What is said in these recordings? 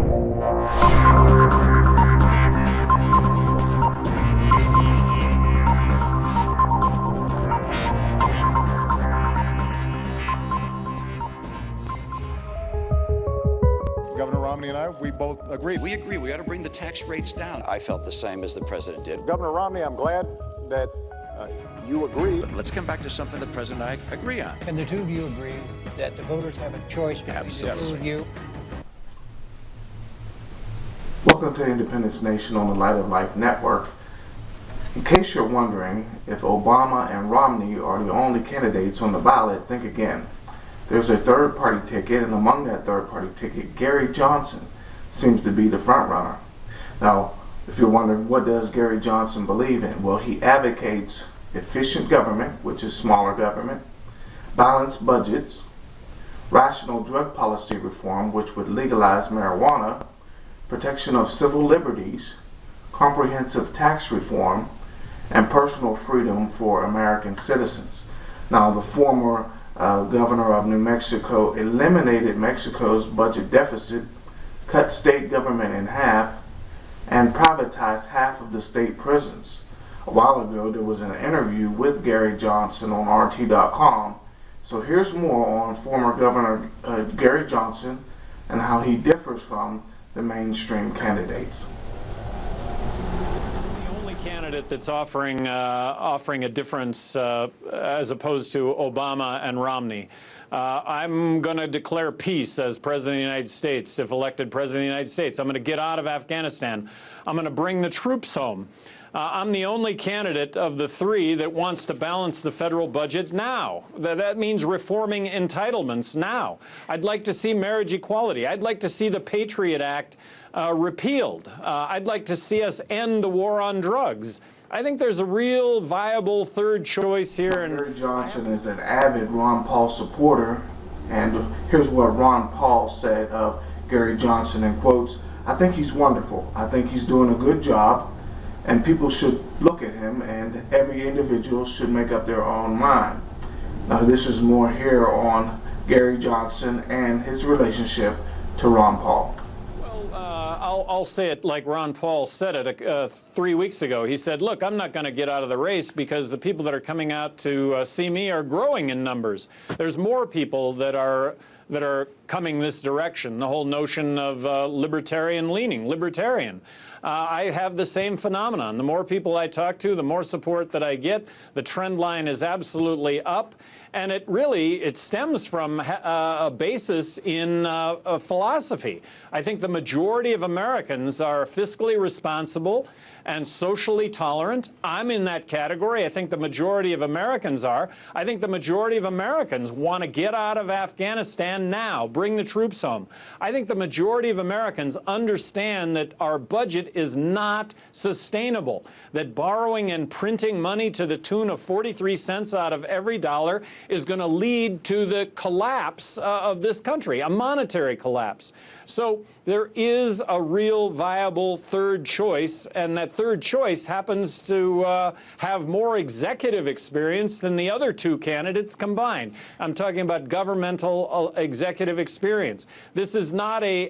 Governor Romney and I, we both agree. We agree. We ought to bring the tax rates down. I felt the same as the president did. Governor Romney, I'm glad that you agree. But let's come back to something the president and I agree on. And the two of you agree that the voters have a choice between the two of you? Welcome to Independence Nation on the Light of Life Network. In case you're wondering if Obama and Romney are the only candidates on the ballot, think again. There's a third-party ticket, and among that third-party ticket, Gary Johnson seems to be the front runner. Now, if you're wondering, what does Gary Johnson believe in? Well, he advocates efficient government, which is smaller government, balanced budgets, rational drug policy reform, which would legalize marijuana, protection of civil liberties, comprehensive tax reform, and personal freedom for American citizens. Now, the former governor of New Mexico eliminated Mexico's budget deficit, cut state government in half, and privatized half of the state prisons. A while ago, there was an interview with Gary Johnson on RT.com. So here's more on former Governor Gary Johnson and how he differs from the mainstream candidates. Candidate that's offering a difference as opposed to Obama and Romney. I'm going to declare peace as President of the United States, if elected President of the United States. I'm going to get out of Afghanistan. I'm going to bring the troops home. I'm the only candidate of the three that wants to balance the federal budget now. That means reforming entitlements now. I'd like to see marriage equality. I'd like to see the Patriot Act repealed. I'd like to see us end the war on drugs. I think there's a real viable third choice here. And Gary Johnson is an avid Ron Paul supporter, and here's what Ron Paul said of Gary Johnson in quotes: "I think he's wonderful. I think he's doing a good job, and people should look at him, and every individual should make up their own mind." Now, this is more here on Gary Johnson and his relationship to Ron Paul. I'll say it like Ron Paul said it 3 weeks ago. He said, look, I'm not going to get out of the race because the people that are coming out to see me are growing in numbers. There's more people that are coming this direction, the whole notion of libertarian leaning, libertarian. I have the same phenomenon. The more people I talk to, the more support that I get. The trend line is absolutely up. And it stems from a basis in philosophy. I think the majority of Americans are fiscally responsible and socially tolerant. I'm in that category. I think the majority of Americans are. I think the majority of Americans want to get out of Afghanistan now, bring the troops home. I think the majority of Americans understand that our budget is not sustainable, that borrowing and printing money to the tune of 43 cents out of every dollar is going to lead to the collapse of this country, a monetary collapse. So there is a real viable third choice, and that third choice happens to have more executive experience than the other two candidates combined. I'm talking about governmental executive experience. This is not a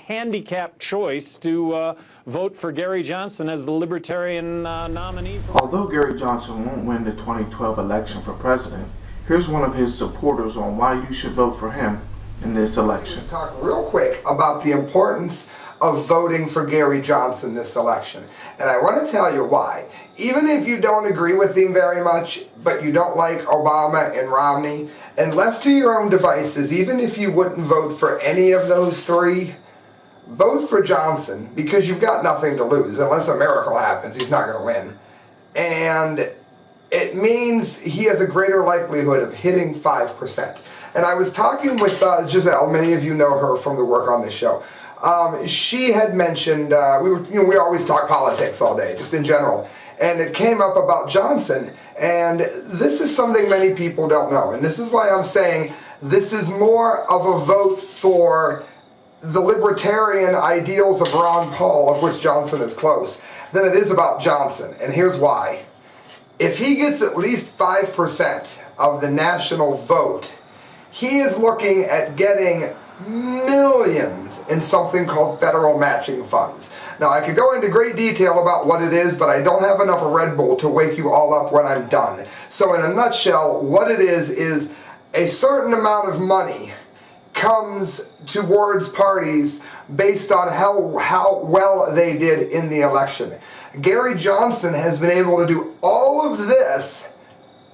handicapped choice to vote for Gary Johnson as the Libertarian nominee. Although Gary Johnson won't win the 2012 election for president, here's one of his supporters on why you should vote for him in this election. Let's talk real quick about the importance of voting for Gary Johnson this election. And I want to tell you why. Even if you don't agree with him very much, but you don't like Obama and Romney, and left to your own devices, even if you wouldn't vote for any of those three, vote for Johnson, because you've got nothing to lose. Unless a miracle happens, he's not going to win. And it means he has a greater likelihood of hitting 5%. And I was talking with Giselle. Many of you know her from the work on this show. She had mentioned we always talk politics all day, just in general, and it came up about Johnson. And this is something many people don't know, and this is why I'm saying this is more of a vote for the libertarian ideals of Ron Paul, of which Johnson is close, than it is about Johnson. And here's why. If he gets at least 5% of the national vote, he is looking at getting millions in something called federal matching funds. Now, I could go into great detail about what it is, but I don't have enough Red Bull to wake you all up when I'm done. So in a nutshell, what it is a certain amount of money comes towards parties based on how well they did in the election. Gary Johnson has been able to do all of this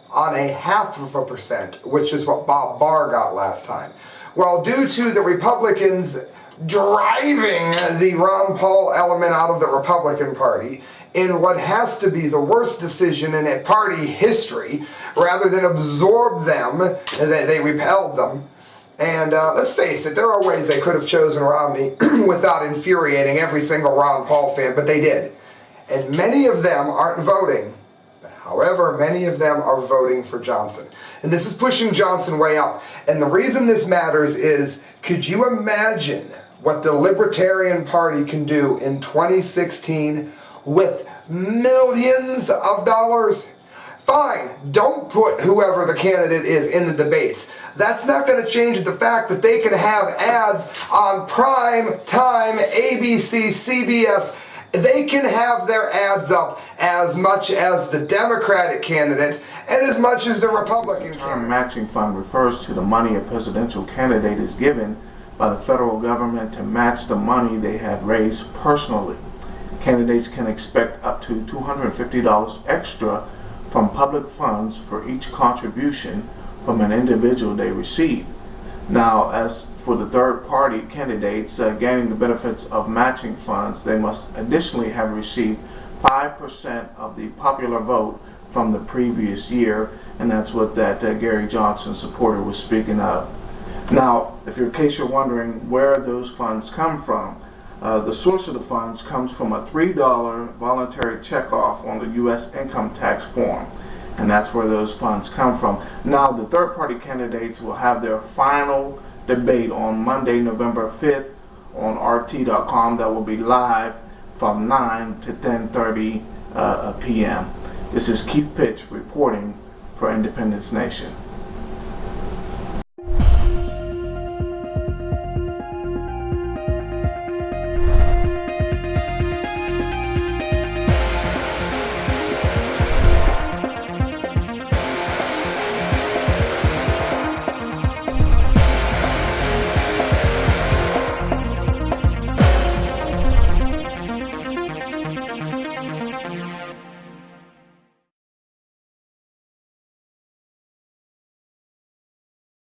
on a 0.5%, which is what Bob Barr got last time. Well, due to the Republicans driving the Ron Paul element out of the Republican Party in what has to be the worst decision in a party history, rather than absorb them, they repelled them. And let's face it, there are ways they could have chosen Romney without infuriating every single Ron Paul fan, but they did. And many of them aren't voting. However, many of them are voting for Johnson. And this is pushing Johnson way up. And the reason this matters is, could you imagine what the Libertarian Party can do in 2016 with millions of dollars? Fine, don't put whoever the candidate is in the debates. That's not going to change the fact that they can have ads on prime time, ABC, CBS. They can have their ads up as much as the Democratic candidate and as much as the Republican candidate. The term matching fund refers to the money a presidential candidate is given by the federal government to match the money they have raised personally. Candidates can expect up to $250 extra from public funds for each contribution from an individual they receive. Now, as for the third-party candidates gaining the benefits of matching funds, they must additionally have received 5% of the popular vote from the previous year, and that's what that Gary Johnson supporter was speaking of. Now, in case you're wondering where those funds come from, the source of the funds comes from a $3 voluntary checkoff on the U.S. income tax form, and that's where those funds come from. Now, the third-party candidates will have their final debate on Monday, November 5th on RT.com. That will be live from 9 to 10:30 p.m. This is Keith Pitch reporting for Independence Nation.